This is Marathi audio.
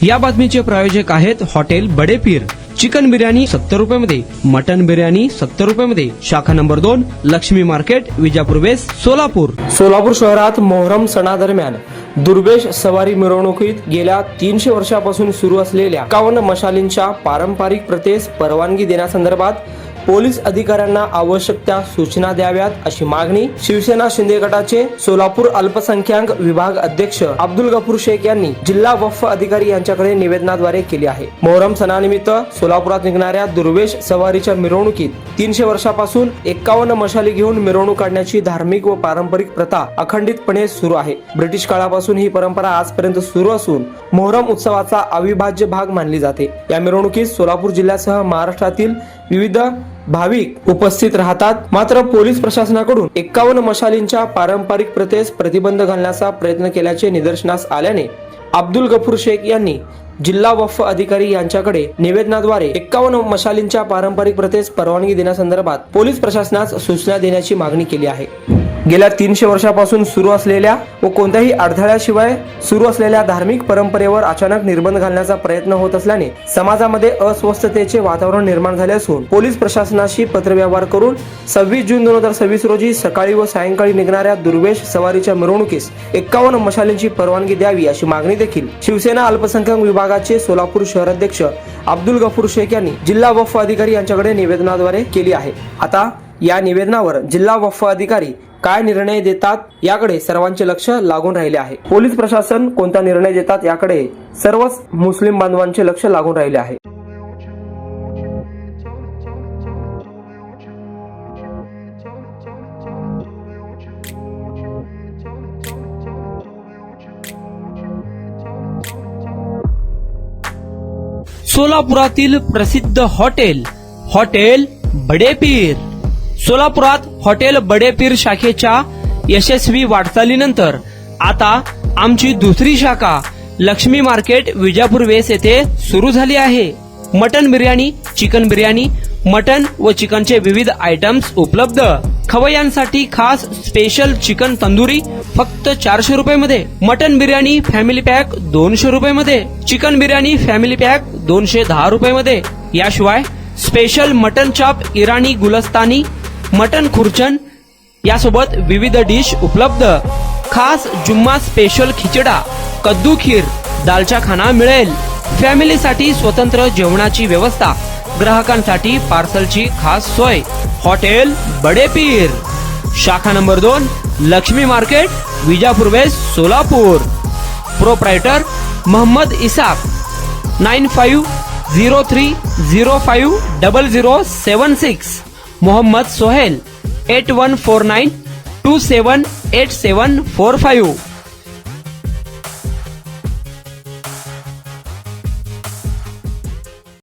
या बातमीचे प्रायोजक आहेत हॉटेल बडे पीर। चिकन बिर्याणी 70 रुपयामध्ये, मटन बिर्याणी 70 रुपयामध्ये। शाखा number 2, Laxmi market, Vijapur west, Solapur. Solapur शहरात मोहरम सणादरम्यान दुर्वेश सवारी मिरवणुकीत गेल्या 300 वर्षापासून सुरू असलेल्या 51 मशालींच्या पारंपरिक प्रथेस परवानगी देण्यासंदर्भात पोलीस अधिकाऱ्यांना आवश्यक त्या सूचना द्याव्यात अशी मागणी शिवसेना शिंदे गटाचे सोलापूर अल्पसंख्याक विभाग अध्यक्ष अब्दुल गफूर शेख यांनी जिल्हा वक्फ अधिकारी यांच्याकडे निवेदनाद्वारे केली आहे। मोहरम सणानिमित्त सोलापुरात निघणाऱ्या दुर्वेश सवारीच्या मिरवणुकीत 300 वर्षापासून 51 मशाली घेऊन मिरवणूक काढण्याची धार्मिक व पारंपरिक प्रथा अखंडितपणे सुरू आहे। ब्रिटिश काळापासून ही परंपरा आजपर्यंत सुरू असून मोहरम उत्सवाचा अविभाज्य भाग मानली जाते। या मिरवणुकीत सोलापूर जिल्ह्यासह महाराष्ट्रातील विविध भाविक उपस्थित राहतात। मात्र पोलीस प्रशासनाकडून 51 मशालींच्या पारंपरिक प्रथेस प्रतिबंध घालण्याचा प्रयत्न केल्याचे निदर्शनास आल्याने अब्दुल गफूर शेख यांनी जिल्हा वक्फ अधिकारी यांच्याकडे निवेदनाद्वारे 51 मशालींच्या पारंपरिक प्रथेस परवानगी देण्यासंदर्भात पोलीस प्रशासनास सूचना देण्याची मागणी केली आहे। गेल्या 300 वर्षापासून सुरू असलेल्या व कोणत्याही अडथळ्याशिवाय सुरू असलेल्या धार्मिक परंपरेवर अचानक निर्बंध घालण्याचा प्रयत्न होत असल्याने समाजामध्ये अस्वस्थतेचे वातावरण निर्माण झाले असून पोलीस प्रशासनाशी पत्रव्यवहार करून 26 जून 2026 रोजी सकाळी व सायंकाळी निघणाऱ्या दुर्वेश सवारीच्या मिरवणुकीस 51 मशालींची परवानगी द्यावी अशी मागणी देखील शिवसेना अल्पसंख्याक विभागाचे सोलापूर शहराध्यक्ष अब्दुल गफूर शेख यांनी जिल्हा वक्फ अधिकारी यांच्याकडे निवेदनाद्वारे केली आहे। आता या निवेदनावर जिल्हा वक्फ अधिकारी काय निर्णय देतात याकडे सर्वांचे लक्ष लागून राहिले आहे। पोलीस प्रशासन कोणता निर्णय देतात याकडे सर्वच मुस्लिम बांधवांचे लक्ष लागून राहिले आहे। सोलापुरातील प्रसिद्ध हॉटेल बडे पीर। सोलापुरात हॉटेल बडे पीर शाखेच्या यशस्वी वाटचालीनंतर आता आमची दुसरी शाखा लक्ष्मी मार्केट, विजापूर वेस्ट येथे सुरू झाली आहे। Mutton biryani, chicken biryani, mutton व चिकनचे विविध आयटम्स उपलब्ध। खवय्यांसाठी खास स्पेशल चिकन तंदुरी फक्त 400 रुपयामध्ये, मटन बिर्याणी फॅमिली पॅक 200 रुपयामध्ये, चिकन बिर्याणी फॅमिली पॅक 210 रुपयामध्ये। याशिवाय स्पेशल मटन चॉप, इराणी गुलस्तानी, मटन खुर्चन यासोबत विविध डिश उपलब्ध। खास जुम्मा स्पेशल खिचडा, कद्दू खीर, दालचा खाना मिळेल। फॅमिलीसाठी स्वतंत्र जेवणाची व्यवस्था, ग्राहकांसाठी पार्सलची खास सोय। हॉटेल बडे पीर, शाखा number 2, Laxmi market, Vijapur west, Solapur. Proprietor Mohammad Isaq, 9503050076। Mohammad Sohel, 8149278745।